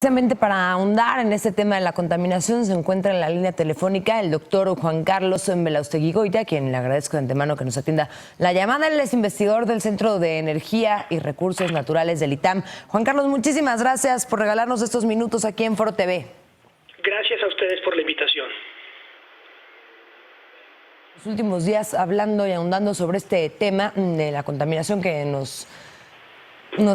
precisamente para ahondar en este tema de la contaminación se encuentra en la línea telefónica el doctor Juan Carlos Belaustegui Goitia, a quien le agradezco de antemano que nos atienda la llamada. Él es investigador del Centro de Energía y Recursos Naturales del ITAM. Juan Carlos, muchísimas gracias por regalarnos estos minutos aquí en Foro TV. Gracias a ustedes por la invitación. Los últimos días hablando y ahondando sobre este tema de la contaminación que nos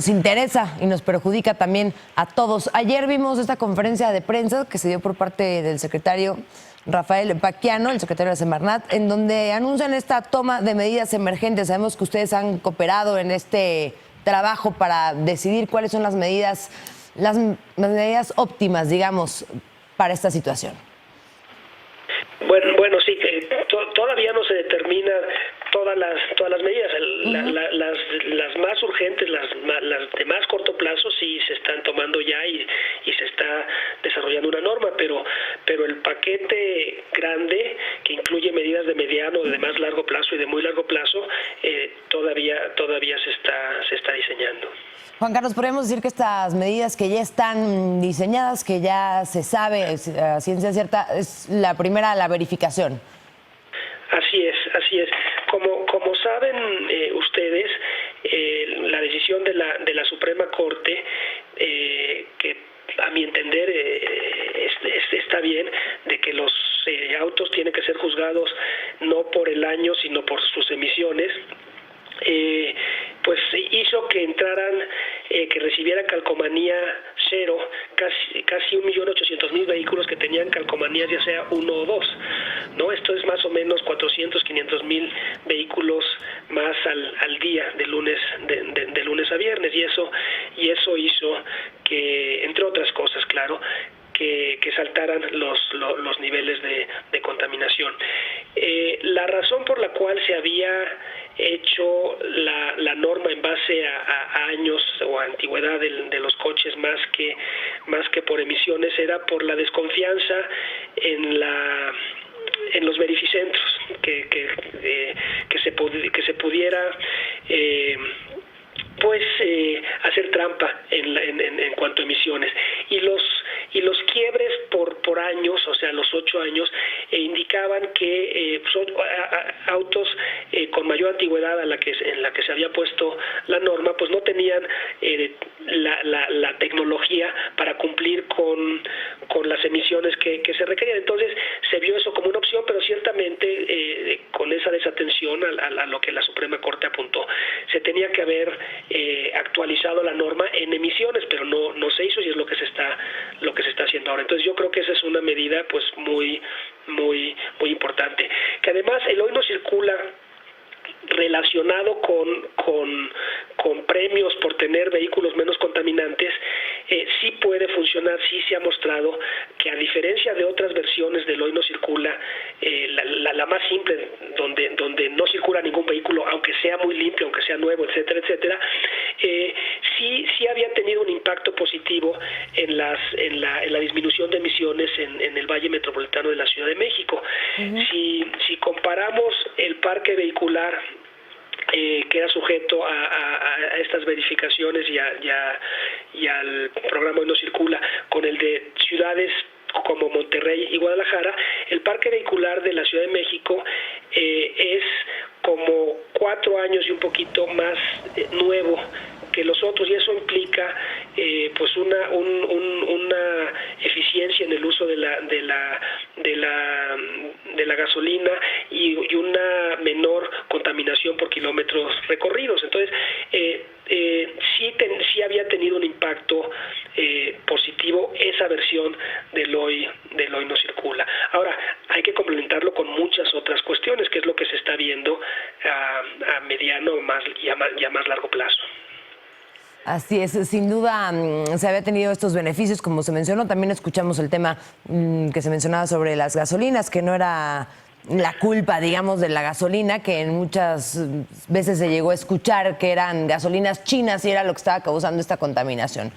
interesa y nos perjudica también a todos. Ayer vimos esta conferencia de prensa que se dio por parte del secretario Rafael Baquiano, el secretario de Semarnat, en donde anuncian esta toma de medidas emergentes. Sabemos que ustedes han cooperado en este trabajo para decidir cuáles son las medidas óptimas, digamos, para esta situación. Bueno, sí, todavía no se determina todas las medidas. Las más urgentes, las de más corto plazo sí se están tomando ya y se está desarrollando una norma, pero el paquete grande, que incluye medidas de mediano, de más largo plazo y de muy largo plazo, todavía se está diseñando. Juan Carlos, podemos decir que estas medidas que ya están diseñadas, que ya se sabe a ciencia cierta, es la primera, la verificación. Así es. Como saben ustedes, la decisión de la Suprema Corte, que a mi entender está bien, de que los autos tienen que ser juzgados no por el año, sino por sus emisiones, pues hizo que entraran, que recibieran calcomanía cero, casi 1.800.000 vehículos que tenían calcomanías ya sea 1 o 2, ¿no? Esto es más o menos 400.000-500.000 vehículos más al día, de lunes a viernes, y eso hizo que, entre otras cosas, claro, que saltaran los niveles de contaminación. La razón por la cual se había hecho la norma en base a años o a antigüedad de los coches más que por emisiones era por la desconfianza en los verificentros, que se pudiera hacer trampa en cuanto a emisiones, y los quiebres por años, o sea, los 8 años, indicaban que autos con mayor antigüedad en la que se había puesto la norma, pues no tenían la tecnología para cumplir con las emisiones que se requerían. Entonces se vio eso como una opción, pero ciertamente con esa desatención a lo que la Suprema Corte apuntó, se tenía que haber actualizado la norma en emisiones, pero no se hizo, y es lo que se está haciendo ahora. Entonces yo creo que esa es una medida pues muy importante, que además el hoy no circula relacionado con premios por tener vehículos menos contaminantes, sí puede funcionar. Sí se ha mostrado que, a diferencia de otras versiones del hoy no circula, la más simple, donde no circula ningún vehículo, aunque sea muy limpio, aunque sea nuevo, etcétera, sí había tenido un impacto positivo en la disminución de emisiones en el Valle Metropolitano de la Ciudad de México. Uh-huh. Si comparamos el parque vehicular que era sujeto a estas verificaciones y al programa Hoy no circula con el de ciudades como Monterrey y Guadalajara, el parque vehicular de la Ciudad de México es como 4 años y un poquito más nuevo que los otros, y eso implica pues una eficiencia en el uso de la gasolina y una menor contaminación por kilómetros recorridos. Entonces sí había tenido un impacto positivo esa versión del hoy no circula. Ahora hay que complementarlo con muchas otras cuestiones, que es lo que se está viendo a mediano y a más largo plazo. Así es, sin duda se había tenido estos beneficios, como se mencionó. También escuchamos el tema que se mencionaba sobre las gasolinas, que no era la culpa, digamos, de la gasolina, que en muchas veces se llegó a escuchar que eran gasolinas chinas y era lo que estaba causando esta contaminación.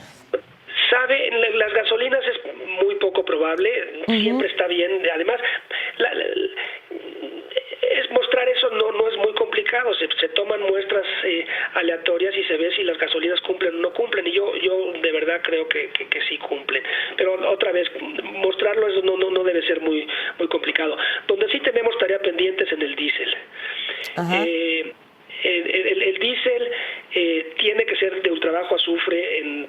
¿Sabe? Las gasolinas es muy poco probable, uh-huh. Siempre está bien. Además, es mostrar eso no es muy complicado. mercado, se toman muestras aleatorias y se ve si las gasolinas cumplen o no cumplen, y yo de verdad creo que sí cumplen. Pero otra vez, mostrarlo eso no debe ser muy complicado. Donde sí tenemos tarea pendiente es en el diésel. El diésel tiene que ser de ultrabajo azufre en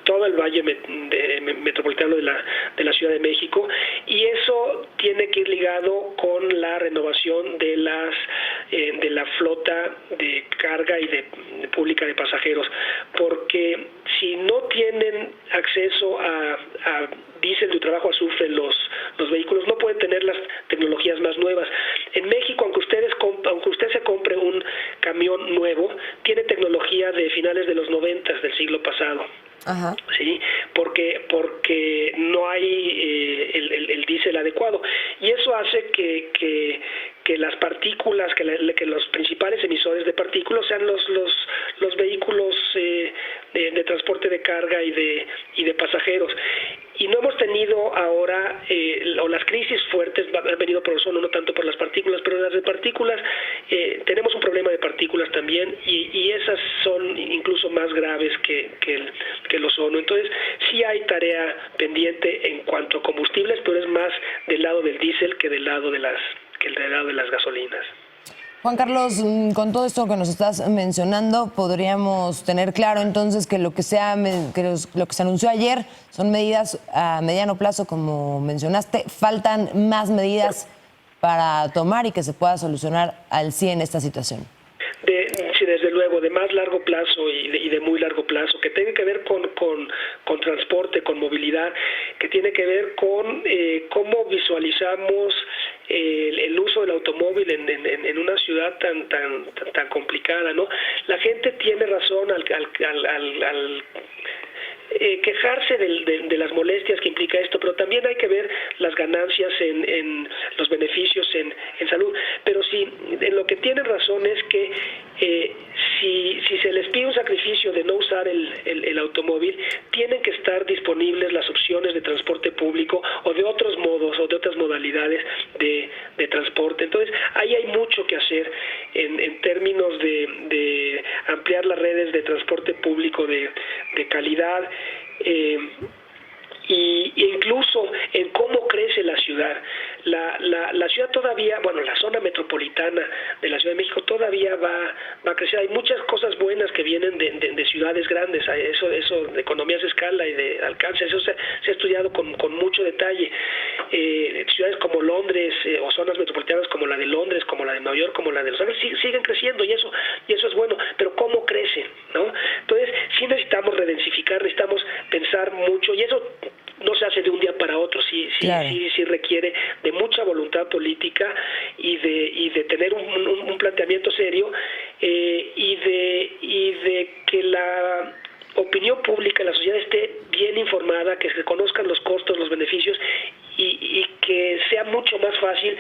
todo el valle metropolitano de la Ciudad de México, y eso tiene que ir ligado con la renovación de la flota de carga y de pública de pasajeros, porque si no tienen acceso a diésel de ultrabajo azufre los vehículos, no pueden tener las tecnologías más nuevas. En México, aunque usted se compre un camión nuevo, tiene tecnología de finales de los 90 del siglo pasado. Ajá. Sí, porque no hay el diésel adecuado, y eso hace que las partículas, que los principales emisores de partículas sean los vehículos de transporte de carga y de pasajeros. Y no hemos tenido ahora, o las crisis fuertes han venido por ozono, no tanto por las partículas, pero las de partículas, tenemos un problema de partículas también, y esas son incluso más graves que el ozono. Entonces, sí hay tarea pendiente en cuanto a combustibles, pero es más del lado del diésel que del lado de las gasolinas. Juan Carlos, con todo esto que nos estás mencionando, podríamos tener claro entonces que lo que se anunció ayer son medidas a mediano plazo, como mencionaste. Faltan más medidas para tomar y que se pueda solucionar al 100 esta situación. Sí, desde luego, de más largo plazo y de muy largo plazo, que tiene que ver con transporte, con movilidad, que tiene que ver con cómo visualizamos el uso del automóvil en una ciudad tan complicada, ¿no? La gente tiene razón al quejarse de las molestias que implica esto, pero también hay que ver las ganancias en los beneficios en salud. Pero sí, en lo que tienen razón es que si se les pide un sacrificio de no usar el automóvil, tienen que estar disponibles las opciones de transporte público o de otros modos o de otras modalidades de transporte. Entonces, ahí hay mucho que hacer en términos de ampliar las redes de transporte público de calidad, y incluso en cómo crece la ciudad. La ciudad todavía, bueno, la zona metropolitana de la Ciudad de México todavía va a crecer. Hay muchas cosas buenas que vienen de ciudades grandes, eso de economías de escala y de alcance, eso se ha estudiado con mucho detalle. Ciudades como Londres, o zonas metropolitanas como la de Londres, como la de Nueva York, como la de Los Ángeles, siguen creciendo, y eso es bueno, pero ¿cómo crecen, no? Entonces, sí necesitamos redensificar, necesitamos pensar mucho, y eso no se hace de un día para otro, sí requiere de mucha voluntad política y de tener un planteamiento serio, y de que la opinión pública, la sociedad esté bien informada, que se conozcan los costos, los beneficios, y que sea mucho más fácil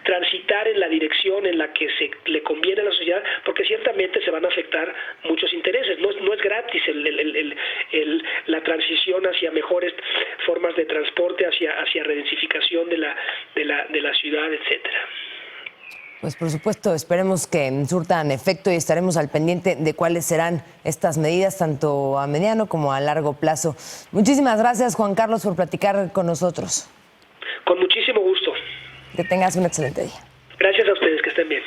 transitar en la dirección en la que le conviene a la sociedad, porque ciertamente se van a afectar muchos intereses. No es gratis la transición hacia mejores formas de transporte, hacia redensificación de la ciudad, etcétera. Pues por supuesto, esperemos que surtan efecto y estaremos al pendiente de cuáles serán estas medidas, tanto a mediano como a largo plazo. Muchísimas gracias, Juan Carlos, por platicar con nosotros. Con muchísimo gusto. Que tengas un excelente día. Gracias a ustedes, que estén bien.